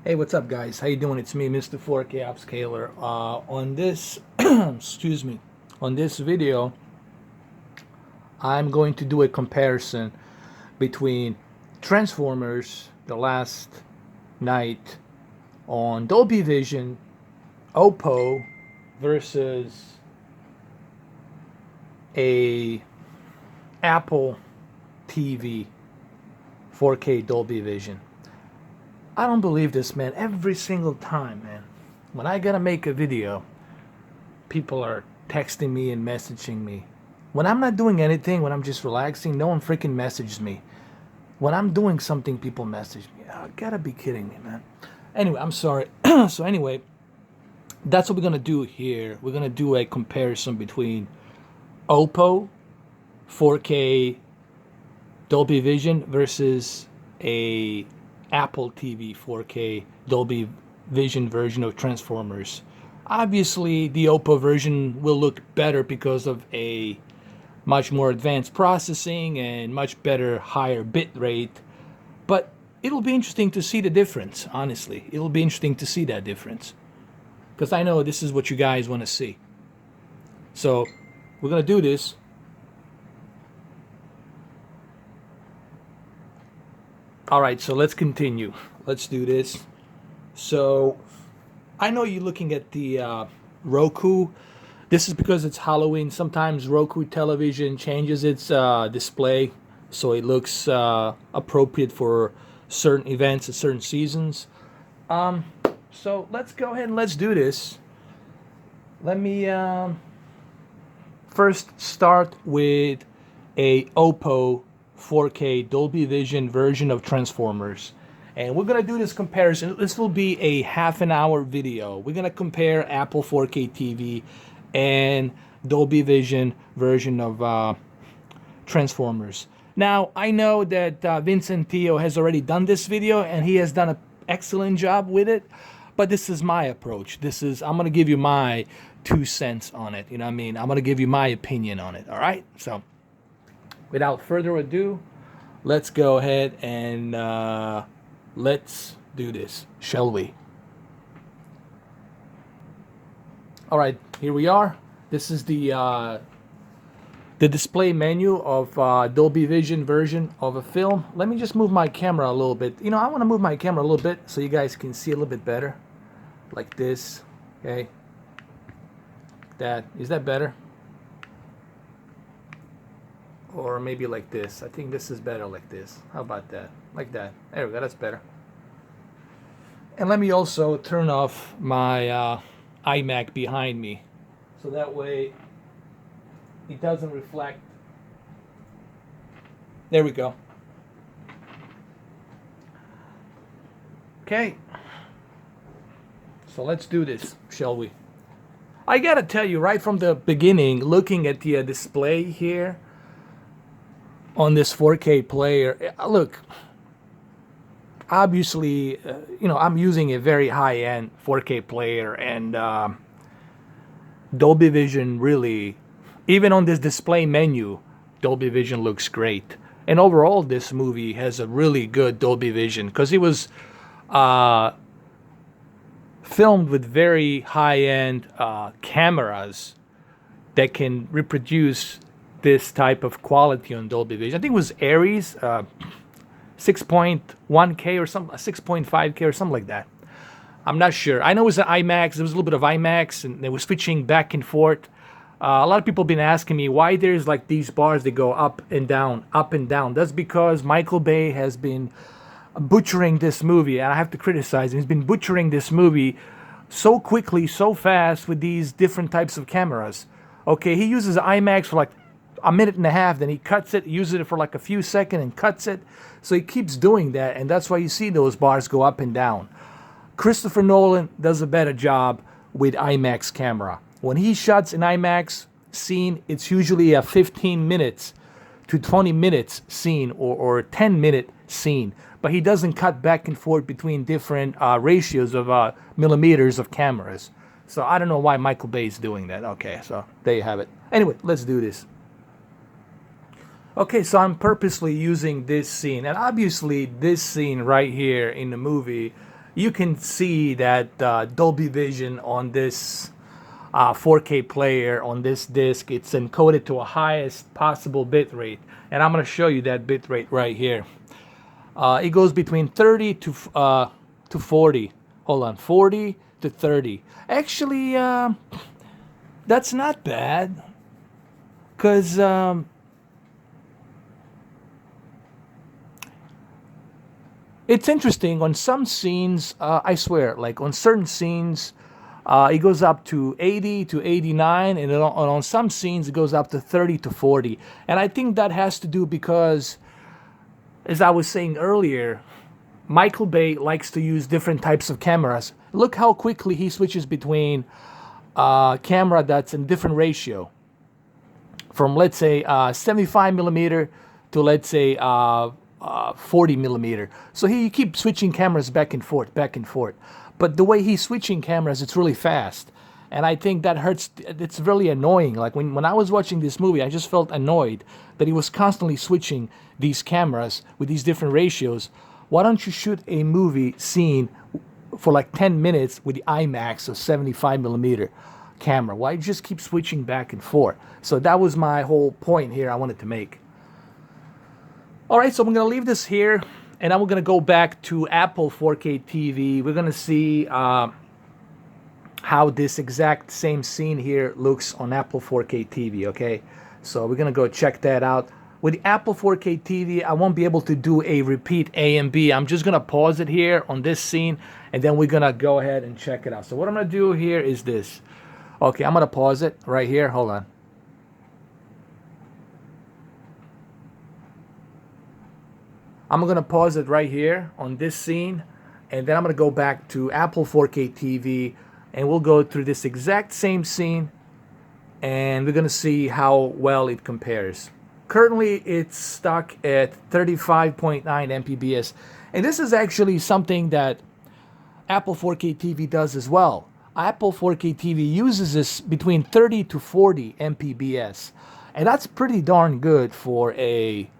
Hey, what's up, guys? How you doing? It's me, Mr. 4K Upscaler. On this, excuse me, on this video, I'm going to do a comparison between Transformers: The Last Knight on Dolby Vision, OPPO, versus a Apple TV 4K Dolby Vision. I don't believe this, man. Every single time, man. When I gotta make a video, people are texting me and messaging me. When I'm not doing anything, when I'm just relaxing, no one freaking messages me. When I'm doing something, people message me. Oh, gotta be kidding me, man. Anyway, I'm sorry. So anyway, that's what we're gonna do here. We're gonna do a comparison between OPPO 4K Dolby Vision versus a Apple TV 4K Dolby Vision version of Transformers. Obviously, the OPPO version will look better because of a much more advanced processing and much better higher bit rate, but it'll be interesting to see the difference, honestly. It'll be interesting to see that difference because I know this is what you guys want to see. So, we're going to do this. All right, so let's continue. Let's do this. So, I know you're looking at the Roku. This is because it's Halloween. Sometimes Roku television changes its display so it looks appropriate for certain events at certain seasons. So let's go ahead and let's do this. Let me first start with a OPPO 4K Dolby Vision version of Transformers. And we're gonna do this comparison. This will be a half an hour video. We're gonna compare Apple 4K TV and Dolby Vision version of Transformers. Now, I know that Vincent Theo has already done this video and he has done an excellent job with it, but this is my approach. I'm gonna give you my 2 cents on it. You know what I mean? I'm gonna give you my opinion on it, all right? So, without further ado, let's go ahead and let's do this, shall we? All right, here we are. This is the display menu of Dolby Vision version of a film. Let me just move my camera a little bit. You know, I want to move my camera a little bit so you guys can see a little bit better, like this. Okay, is that better? Or maybe like this. I think this is better like this. How about that? Like that. There we go. That's better. And let me also turn off my iMac behind me, so that way it doesn't reflect. There we go. Okay. So let's do this, shall we? I gotta tell you right from the beginning, looking at the display here on this 4K player, look, obviously, you know, I'm using a very high-end 4K player, and Dolby Vision really, even on this display menu, Dolby Vision looks great. And overall, this movie has a really good Dolby Vision because it was filmed with very high-end cameras that can reproduce this type of quality on Dolby Vision. I think it was Aries 6.1K or something, 6.5K or something like that. I'm not sure. I know it was an IMAX. There was a little bit of IMAX, and they were switching back and forth. A lot of people have been asking me why there's like these bars that go up and down, up and down. That's because Michael Bay has been butchering this movie, and I have to criticize him. He's been butchering this movie so quickly, so fast with these different types of cameras. Okay, he uses IMAX for like a minute and a half, then he cuts it, uses it for like a few seconds and cuts it. So he keeps doing that, and that's why you see those bars go up and down. Christopher Nolan does a better job with IMAX camera. When he shoots an IMAX scene, it's usually a 15 minutes to 20 minutes scene or a 10-minute scene. But he doesn't cut back and forth between different ratios of millimeters of cameras. So I don't know why Michael Bay is doing that. Okay, so there you have it. Anyway, let's do this. Okay, so I'm purposely using this scene, and obviously this scene right here in the movie you can see that Dolby Vision on this 4K player on this disc, it's encoded to a highest possible bit rate, and I'm going to show you that bit rate right here. It goes between 30 to 40. Hold on, 40 to 30. Actually, that's not bad, because it's interesting. On some scenes, I swear, like on certain scenes, it goes up to 80 to 89, and on some scenes, it goes up to 30 to 40. And I think that has to do because, as I was saying earlier, Michael Bay likes to use different types of cameras. Look how quickly he switches between a camera that's in different ratio, from let's say 75 millimeter to let's say 40 millimeter. So he keeps switching cameras back and forth, back and forth. But the way he's switching cameras, it's really fast. And I think that hurts. It's really annoying. Like when I was watching this movie, I just felt annoyed that he was constantly switching these cameras with these different ratios. Why don't you shoot a movie scene for like 10 minutes with the IMAX or 75 millimeter camera? Why just keep switching back and forth? So that was my whole point here I wanted to make. All right, so I'm going to leave this here, and I'm going to go back to Apple 4K TV. We're going to see how this exact same scene here looks on Apple 4K TV, okay? So we're going to go check that out. With the Apple 4K TV, I won't be able to do a repeat A and B. I'm just going to pause it here on this scene, and then we're going to go ahead and check it out. So what I'm going to do here is this. Okay, I'm going to pause it right here. Hold on. I'm going to pause it right here on this scene, and then I'm going to go back to Apple 4K TV, and we'll go through this exact same scene, and we're going to see how well it compares. Currently, it's stuck at 35.9 Mbps, and this is actually something that Apple 4K TV does as well. Apple 4K TV uses this between 30 to 40 Mbps, and that's pretty darn good for a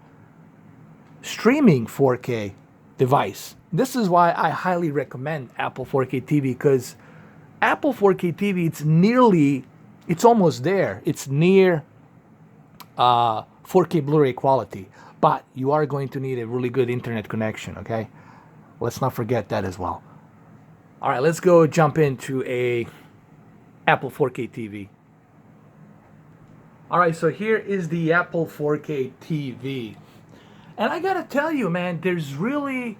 streaming 4K device. This is why I highly recommend Apple 4K TV, because Apple 4K TV, it's almost there. It's near 4K Blu-ray quality, but you are going to need a really good internet connection, okay? Let's not forget that as well. All right, let's go jump into a Apple 4K TV. All right, so here is the Apple 4K TV. And I gotta tell you, man, there's really,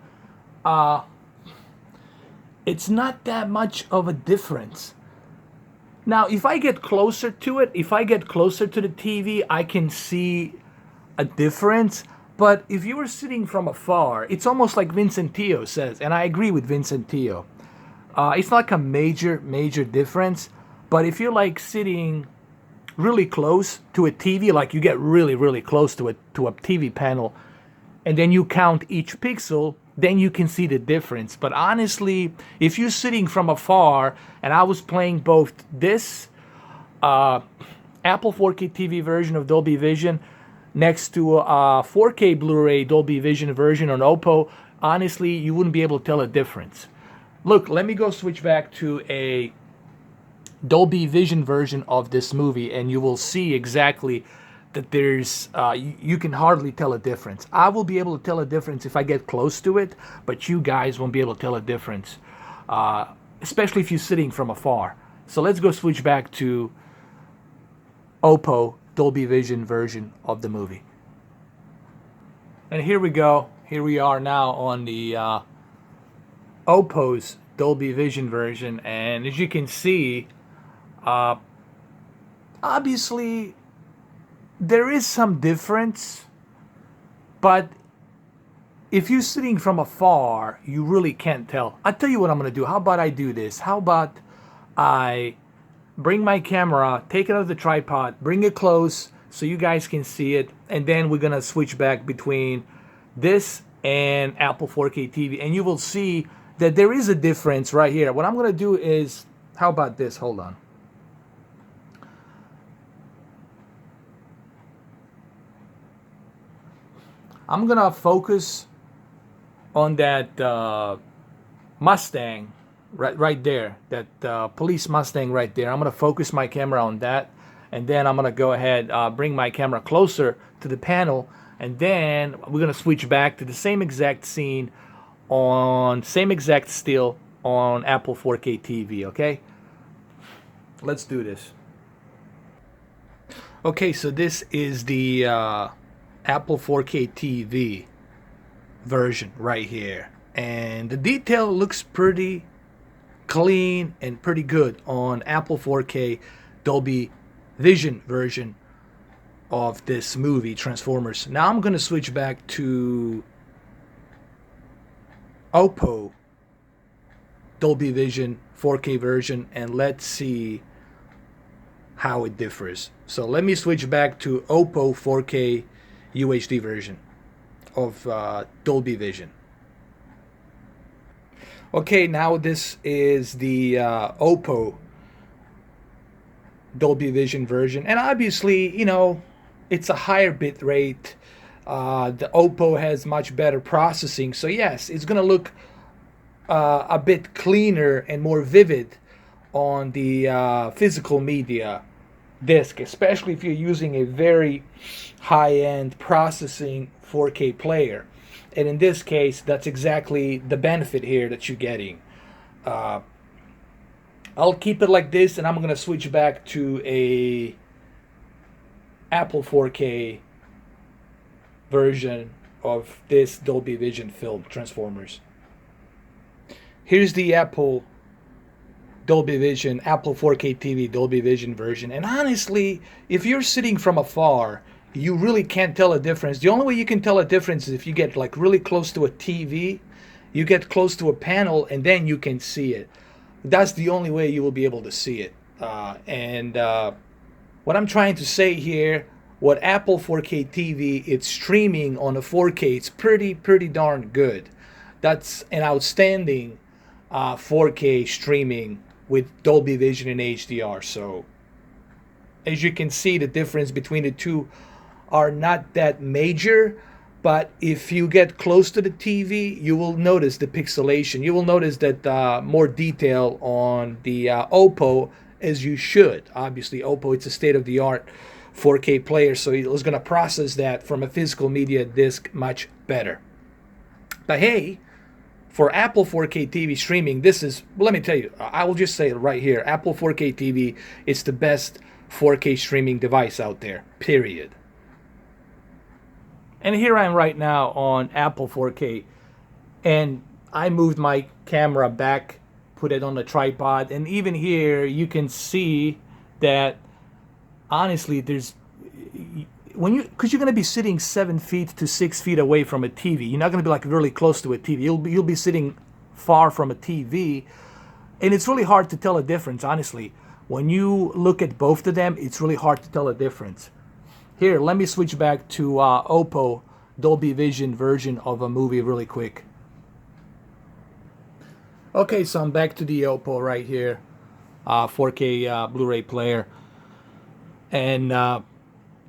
it's not that much of a difference. Now, if I get closer to it, if I get closer to the TV, I can see a difference. But if you were sitting from afar, it's almost like Vincent Tio says, and I agree with Vincent Tio. It's not like a major difference. But if you're like sitting really close to a TV, like you get really close to a TV panel, and then you count each pixel, then you can see the difference. But honestly, if you're sitting from afar, and I was playing both this Apple 4K TV version of Dolby Vision next to a 4K Blu-ray Dolby Vision version on OPPO, honestly, you wouldn't be able to tell a difference. Look, let me go switch back to a Dolby Vision version of this movie, and you will see exactly that there's you can hardly tell a difference. I will be able to tell a difference if I get close to it, but you guys won't be able to tell a difference, especially if you're sitting from afar. So let's go switch back to OPPO Dolby Vision version of the movie. And here we go. Here we are now on the OPPO's Dolby Vision version, and as you can see, obviously there is some difference, but if you're sitting from afar, you really can't tell. I'll tell you what I'm going to do. How about I do this? How about I bring my camera, take it out of the tripod, bring it close so you guys can see it, and then we're going to switch back between this and Apple 4K TV, and you will see that there is a difference right here. What I'm going to do is, how about this? Hold on. I'm gonna focus on that Mustang right there, that police Mustang right there. I'm going to focus my camera on that, and then I'm going to go ahead, bring my camera closer to the panel, and then we're going to switch back to the same exact scene on same exact still on Apple 4K TV. Okay, let's do this. Okay, so this is the Apple 4K TV version right here, and the detail looks pretty clean and pretty good on Apple 4K Dolby Vision version of this movie Transformers. Now I'm going to switch back to OPPO Dolby Vision 4K version, and let's see how it differs. So let me switch back to OPPO 4K UHD version of Dolby Vision. Okay, now this is the OPPO Dolby Vision version, and obviously, you know, it's a higher bit rate. The OPPO has much better processing, so yes, it's gonna look a bit cleaner and more vivid on the physical media disc, especially if you're using a very high-end processing 4K player. And in this case, that's exactly the benefit here that you're getting. I'll keep it like this, and I'm going to switch back to a Apple 4K version of this Dolby Vision film, Transformers. Here's the Apple Dolby Vision, Apple 4K TV Dolby Vision version. And honestly, if you're sitting from afar, you really can't tell a difference. The only way you can tell a difference is if you get like really close to a TV, you get close to a panel, and then you can see it. That's the only way you will be able to see it. What I'm trying to say here, what Apple 4K TV, it's streaming on a 4K, it's pretty darn good. That's an outstanding 4K streaming with Dolby Vision and HDR. So as you can see, the difference between the two are not that major, but if you get close to the TV, you will notice the pixelation. You will notice that more detail on the OPPO, as you should. Obviously, OPPO, it's a state-of-the-art 4K player, so it's going to process that from a physical media disc much better. But hey, for Apple 4K TV streaming, this is, let me tell you, I will just say it right here, Apple 4K TV is the best 4K streaming device out there, period. And here I am right now on Apple 4K, and I moved my camera back, put it on the tripod, and even here you can see that honestly there's, because you're going to be sitting 7 feet to 6 feet away from a TV. You're not going to be like really close to a TV. You'll be sitting far from a TV, and it's really hard to tell a difference, honestly. When you look at both of them, it's really hard to tell a difference. Here, let me switch back to OPPO Dolby Vision version of a movie really quick. Okay, so I'm back to the OPPO right here, 4K Blu-ray player, and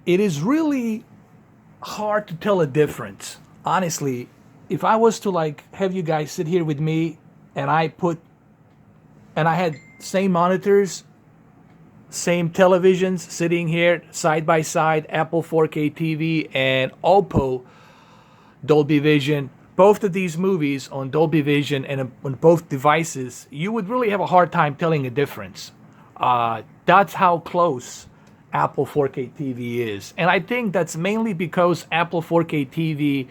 it is really hard to tell a difference. Honestly, if I was to like have you guys sit here with me and I had same monitors, same televisions sitting here side by side, Apple 4K TV and OPPO Dolby Vision, both of these movies on Dolby Vision and on both devices, you would really have a hard time telling a difference. That's how close Apple 4K TV is. And I think that's mainly because Apple 4K TV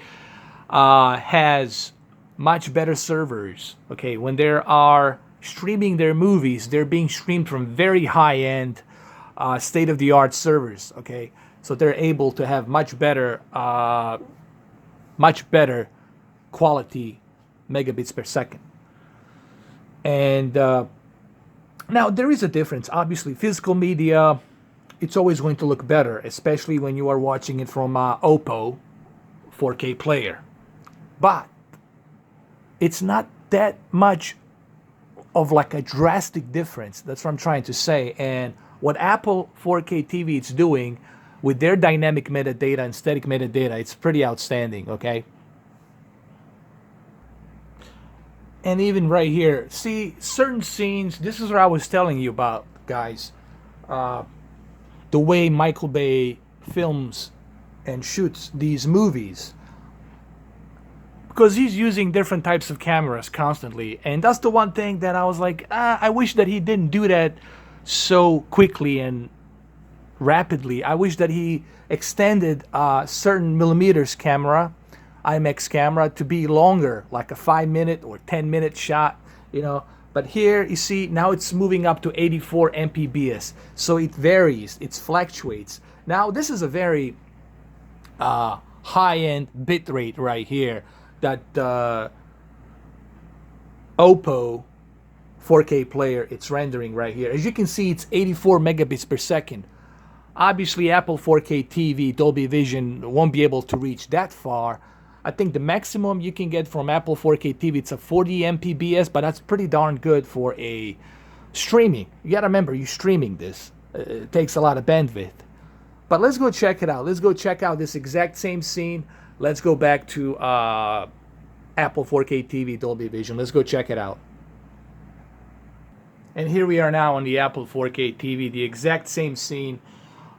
has much better servers. Okay, when they are streaming their movies, they're being streamed from very high-end, state-of-the-art servers. Okay, so they're able to have much better quality megabits per second. And now there is a difference. Obviously, physical media, it's always going to look better, especially when you are watching it from OPPO 4K player. But it's not that much of like a drastic difference. That's what I'm trying to say. And what Apple 4K TV is doing with their dynamic metadata and static metadata, it's pretty outstanding, okay? And even right here, see certain scenes. This is what I was telling you about, guys. The way Michael Bay films and shoots these movies, because he's using different types of cameras constantly, and that's the one thing that I was like, I wish that he didn't do that so quickly and rapidly. I wish that he extended certain millimeters camera, IMAX camera, to be longer, like a 5-minute or 10-minute shot, you know. But here you see now it's moving up to 84 mpbs, so it varies, it fluctuates. Now this is a very high-end bit rate right here that OPPO 4K player it's rendering right here. As you can see, it's 84 megabits per second. Obviously, Apple 4K TV Dolby Vision won't be able to reach that far. I think the maximum you can get from Apple 4K TV, it's a 40 mpbs, but that's pretty darn good for a streaming. You gotta remember, you're streaming this. It takes a lot of bandwidth. But let's go check it out. Let's go check out this exact same scene. Let's go back to Apple 4K TV Dolby Vision. Let's go check it out. And here we are now on the Apple 4K TV, the exact same scene.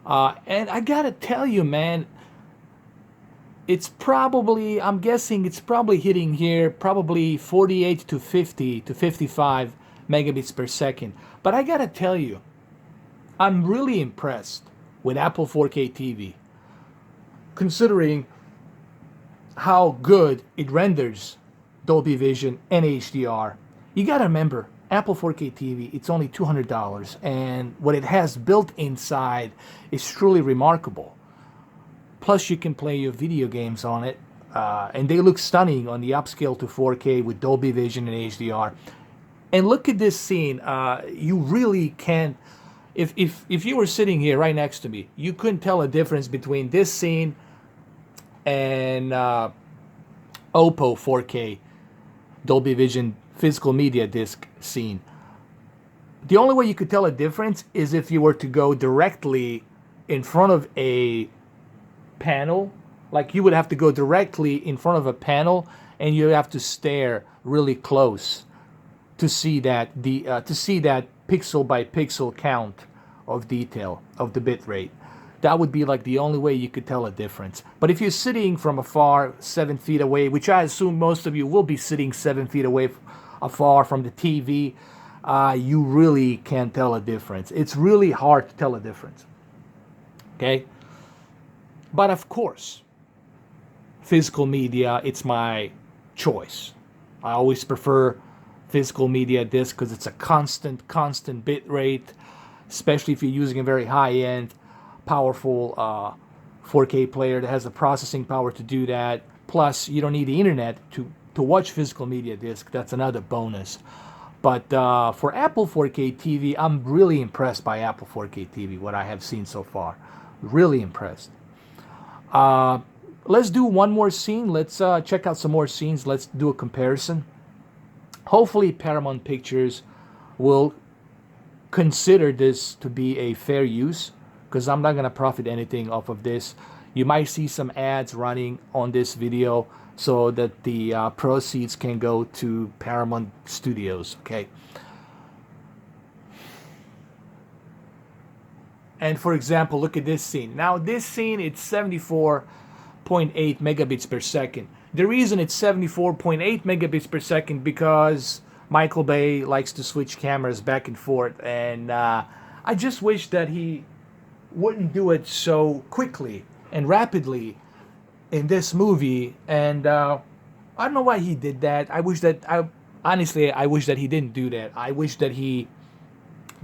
And I gotta tell you, man, it's probably, I'm guessing it's probably hitting here, probably 48 to 50 to 55 megabits per second. But I gotta tell you, I'm really impressed with Apple 4K TV, considering how good it renders Dolby Vision and HDR. You gotta remember, Apple 4K TV, it's only $200, and what it has built inside is truly remarkable. Plus, you can play your video games on it, and they look stunning on the upscale to 4K with Dolby Vision and HDR. And look at this scene. You really can't. If you were sitting here right next to me, you couldn't tell a difference between this scene and OPPO 4K Dolby Vision physical media disc scene. The only way you could tell a difference is if you were to go directly in front of a panel. Like, you would have to go directly in front of a panel, and you have to stare really close to see that pixel by pixel count of detail of the bit rate. That would be like the only way you could tell a difference. But if you're sitting from afar, 7 feet away, which I assume most of you will be sitting 7 feet away afar from the TV, you really can't tell a difference. It's really hard to tell a difference. Okay? But of course, physical media, it's my choice. I always prefer physical media disc because it's a constant bit rate, especially if you're using a very high-end, powerful 4K player that has the processing power to do that. Plus, you don't need the internet to watch physical media disc. That's another bonus. But for Apple 4K TV, I'm really impressed by Apple 4K TV, what I have seen so far. Really impressed. Let's do one more scene. Let's check out some more scenes. Let's do a comparison. Hopefully Paramount Pictures will consider this to be a fair use, because I'm not going to profit anything off of this. You might see some ads running on this video so that the proceeds can go to Paramount Studios, okay? And for example, look at this scene. Now this scene, it's 74.8 megabits per second. The reason it's 74.8 megabits per second because Michael Bay likes to switch cameras back and forth, and I just wish that he wouldn't do it so quickly and rapidly in this movie. And I don't know why he did that. I wish that I wish that he didn't do that. I wish that he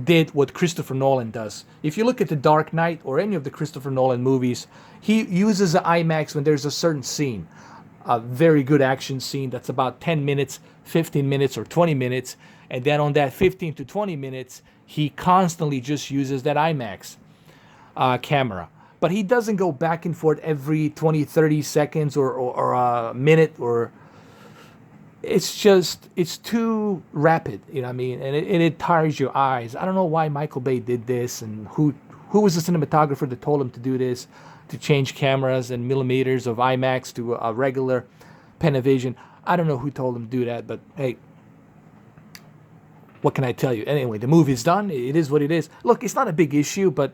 did what Christopher Nolan does. If you look at The Dark Knight or any of the Christopher Nolan movies, he uses the IMAX when there's a certain scene, a very good action scene that's about 10 minutes, 15 minutes, or 20 minutes, and then on that 15 to 20 minutes, he constantly just uses that IMAX camera. But he doesn't go back and forth every 20, 30 seconds or a minute, or it's too rapid, you know what I mean? And it tires your eyes. I don't know why Michael Bay did this, and who was the cinematographer that told him to do this, to change cameras and millimeters of IMAX to a regular Panavision. I don't know who told him to do that, but hey, what can I tell you? Anyway, the movie's done. It is what it is. Look, it's not a big issue, but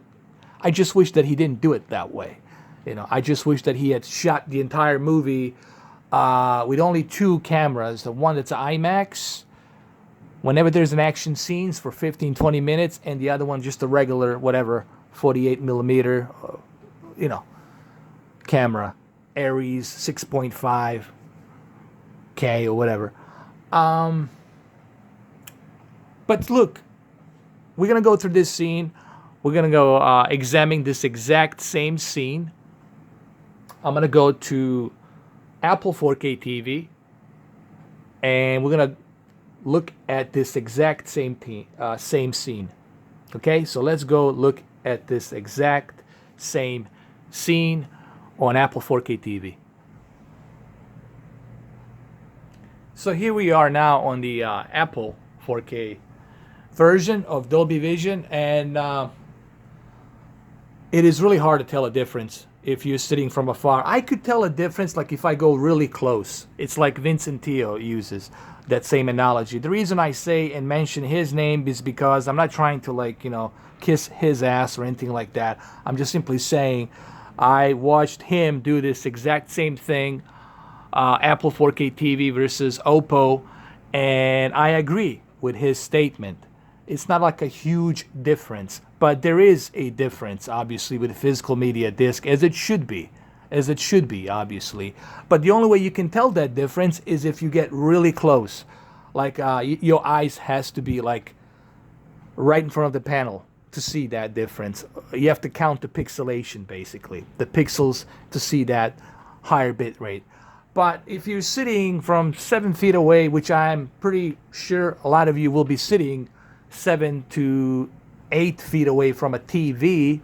I just wish that he didn't do it that way. I just wish that he had shot the entire movie with only two cameras. The one that's IMAX, whenever there's an action scenes for 15, 20 minutes, and the other one just a regular, whatever, 48 millimeter, camera. Aries 6.5K or whatever. But look, we're going to go through this scene. We're going to go examine this exact same scene. I'm going to go to Apple 4K TV. And we're going to look at this exact same scene. Okay, so let's go look at this exact same scene on Apple 4K TV. So here we are now on the Apple 4K version of Dolby Vision, and it is really hard to tell a difference if you're sitting from afar. I could tell a difference like if I go really close. It's like Vincent Teo uses that same analogy. The reason I say and mention his name is because I'm not trying to kiss his ass or anything like that. I'm just simply saying I watched him do this exact same thing, Apple 4K TV versus OPPO, and I agree with his statement. It's not like a huge difference, but there is a difference, obviously, with the physical media disc, as it should be, obviously. But the only way you can tell that difference is if you get really close. Like your eyes has to be like right in front of the panel to see that difference. You have to count the pixelation, basically, the pixels to see that higher bit rate. But if you're sitting from 7 feet away, which I'm pretty sure a lot of you will be sitting 7 to 8 feet away from a TV,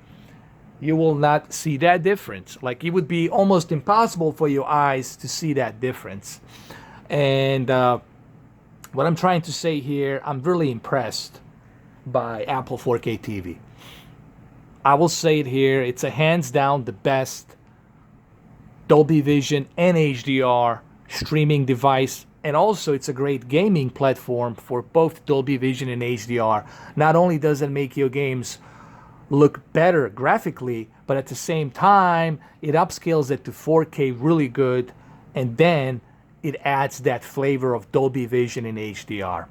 you will not see that difference. Like, it would be almost impossible for your eyes to see that difference. And what I'm trying to say here, I'm really impressed by Apple 4K TV. I will say it here, it's a hands down the best Dolby Vision and HDR streaming device, and also it's a great gaming platform for both Dolby Vision and HDR. Not only does it make your games look better graphically, but at the same time it upscales it to 4K really good, and then it adds that flavor of Dolby Vision and HDR,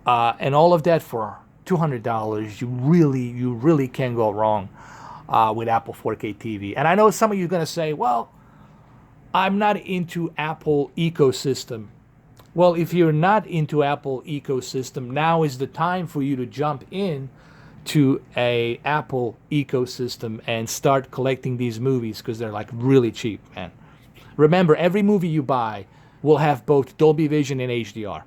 and all of that for $200. You really can't go wrong with Apple 4K TV. And I know some of you are going to say, well, I'm not into Apple ecosystem. Well, if you're not into Apple ecosystem, now is the time for you to jump in to a Apple ecosystem and start collecting these movies, because they're like really cheap, man. Remember, every movie you buy will have both Dolby Vision and HDR.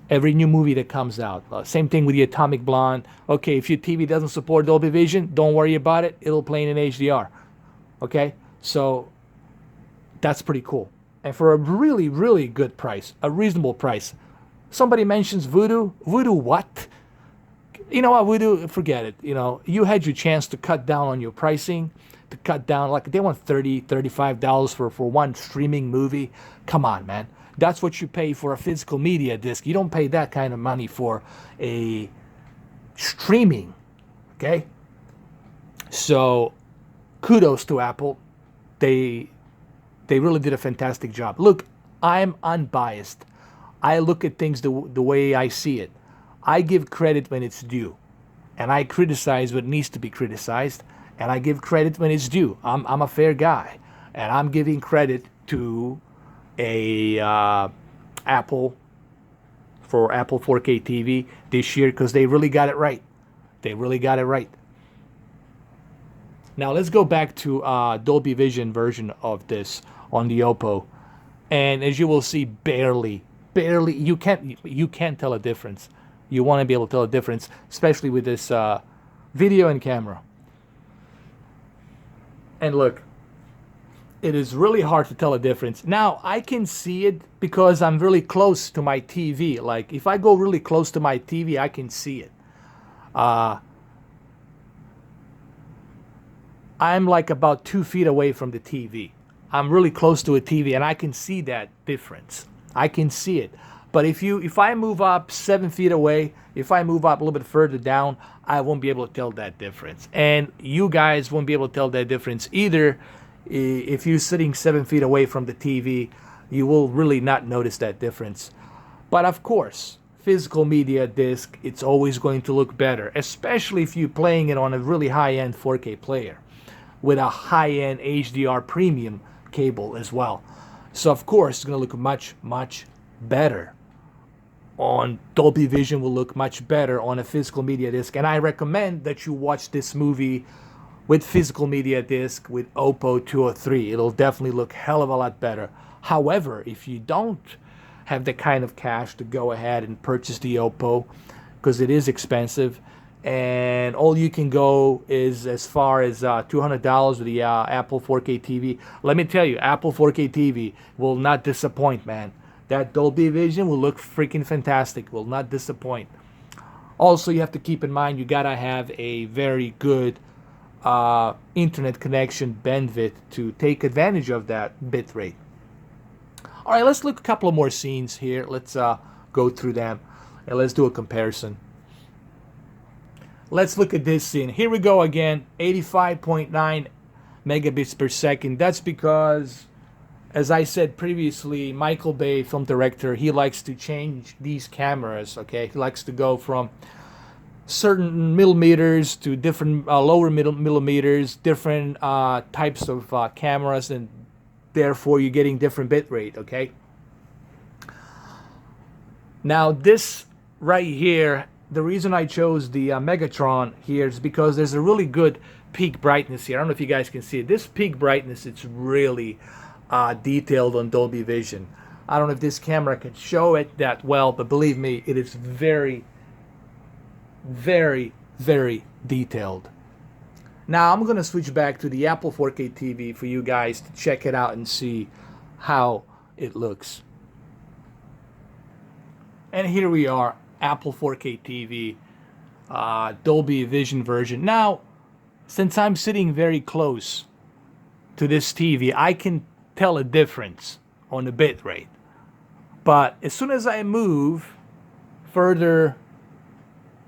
Every new movie that comes out. Same thing with the Atomic Blonde. Okay, if your TV doesn't support Dolby Vision, don't worry about it. It'll play in HDR. Okay? So that's pretty cool. And for a really, really good price, a reasonable price. Somebody mentions Vudu. Vudu what? You know what, Vudu, forget it. You had your chance to cut down on your pricing, to cut down, like they want $30, $35 for one streaming movie. Come on, man. That's what you pay for a physical media disc. You don't pay that kind of money for a streaming, okay? So kudos to Apple. They really did a fantastic job. Look, I'm unbiased. I look at things the way I see it. I give credit when it's due, and I criticize what needs to be criticized, and I give credit when it's due. I'm a fair guy, and I'm giving credit to Apple for Apple 4K TV this year, because they really got it right. They really got it right. Now let's go back to Dolby Vision version of this on the OPPO, and as you will see, barely you can't tell a difference. You want to be able to tell a difference, especially with this video and camera. And look, it is really hard to tell a difference. Now, I can see it because I'm really close to my TV. Like, if I go really close to my TV, I can see it. I'm like about 2 feet away from the TV. I'm really close to a TV, and I can see that difference. I can see it. But if I move up 7 feet away, if I move up a little bit further down, I won't be able to tell that difference. And you guys won't be able to tell that difference either. If you're sitting 7 feet away from the TV, you will really not notice that difference. But of course, physical media disc, it's always going to look better, especially if you're playing it on a really high-end 4K player with a high-end HDR premium cable as well. So of course, it's going to look much, much better. On Dolby Vision will look much better on a physical media disc. And I recommend that you watch this movie with physical media disc with OPPO 203. It'll definitely look hell of a lot better. However, if you don't have the kind of cash to go ahead and purchase the OPPO, because it is expensive, and all you can go is as far as $200 with the Apple 4K TV. Let me tell you, Apple 4K TV will not disappoint, man. That Dolby Vision will look freaking fantastic, will not disappoint. Also, you have to keep in mind, you gotta have a very good internet connection bandwidth to take advantage of that bit rate. All right, let's look a couple of more scenes here. Let's go through them and let's do a comparison. Let's look at this scene. Here we go again, 85.9 megabits per second. That's because, as I said previously, Michael Bay, film director, he likes to change these cameras, okay? He likes to go from certain millimeters to different lower millimeters, different types of cameras, and therefore you're getting different bit rate, okay? Now this right here, the reason I chose the Megatron here is because there's a really good peak brightness here. I don't know if you guys can see it. This peak brightness, it's really detailed on Dolby Vision. I don't know if this camera can show it that well, but believe me, it is very, very, very detailed. Now I'm going to switch back to the Apple 4K TV for you guys to check it out and see how it looks. And here we are, Apple 4K TV, Dolby Vision version. Now, since I'm sitting very close to this TV, I can tell a difference on the bit rate. But as soon as I move further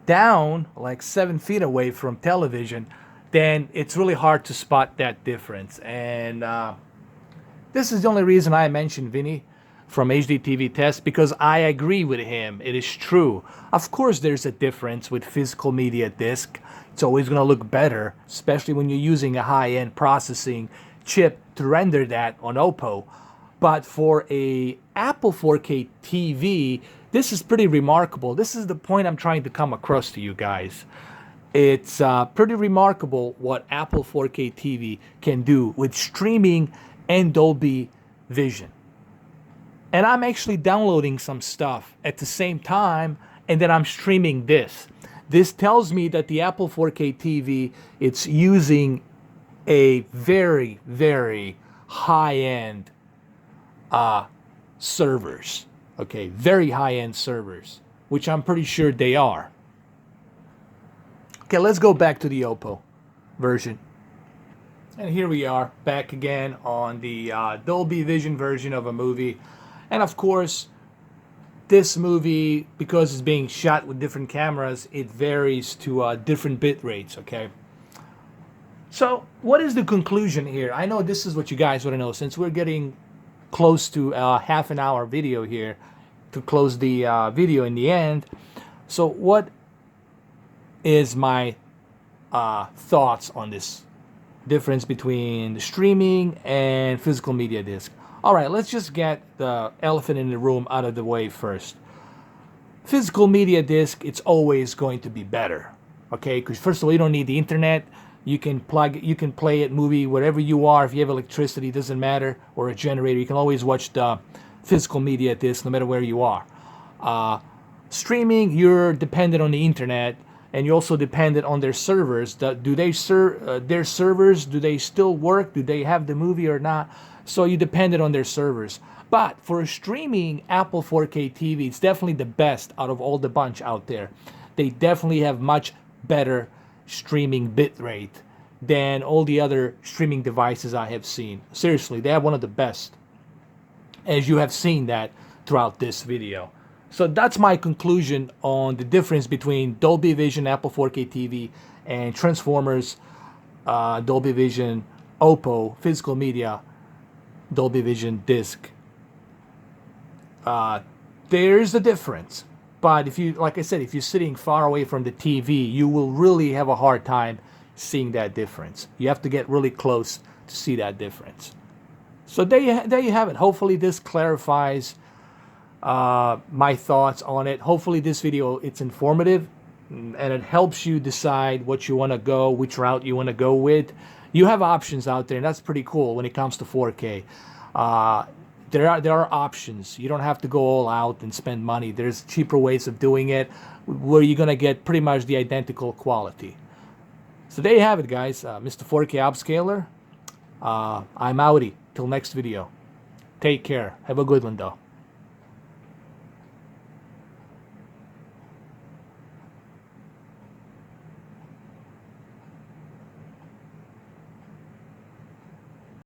down, like 7 feet away from television, then it's really hard to spot that difference. And this is the only reason I mentioned Vinny from HDTV Test, because I agree with him. It is true. Of course, there's a difference with physical media disc. It's always going to look better, especially when you're using a high-end processing chip to render that on OPPO. But for a Apple 4K TV, this is pretty remarkable. This is the point I'm trying to come across to you guys. It's pretty remarkable what Apple 4K TV can do with streaming and Dolby Vision. And I'm actually downloading some stuff at the same time, and then I'm streaming this. This tells me that the Apple 4K TV, it's using a very, very high-end servers. Okay, very high-end servers, which I'm pretty sure they are. Okay, let's go back to the OPPO version. And here we are, back again on the Dolby Vision version of a movie. And of course, this movie, because it's being shot with different cameras, it varies to different bit rates, okay? So, what is the conclusion here? I know this is what you guys want to know, since we're getting close to a half an hour video here to close the video in the end. So, what is my thoughts on this difference between the streaming and physical media disc? All right, let's just get the elephant in the room out of the way first. Physical media disc, it's always going to be better, okay? Because first of all, you don't need the internet. You can play it movie wherever you are. If you have electricity, it doesn't matter, or a generator. You can always watch the physical media disc no matter where you are. Streaming, you're dependent on the internet, and you're also dependent on their servers. Do they their servers? Do they still work? Do they have the movie or not? So you depended on their servers. But for a streaming Apple 4K TV, it's definitely the best out of all the bunch out there. They definitely have much better streaming bit rate than all the other streaming devices I have seen. Seriously, they have one of the best, as you have seen that throughout this video. So that's my conclusion on the difference between Dolby Vision Apple 4K TV and Transformers Dolby Vision OPPO physical media Dolby Vision disc. There's a difference, but if you, like I said, if you're sitting far away from the TV, you will really have a hard time seeing that difference. You have to get really close to see that difference. So there you have it. Hopefully this clarifies my thoughts on it. Hopefully this video, it's informative and it helps you decide what you want to go, which route you want to go with. You have options out there, and that's pretty cool when it comes to 4K. There are options. You don't have to go all out and spend money. There's cheaper ways of doing it where you're going to get pretty much the identical quality. So there you have it, guys. Mr. 4K Upscaler. I'm outie. Till next video. Take care. Have a good one, though.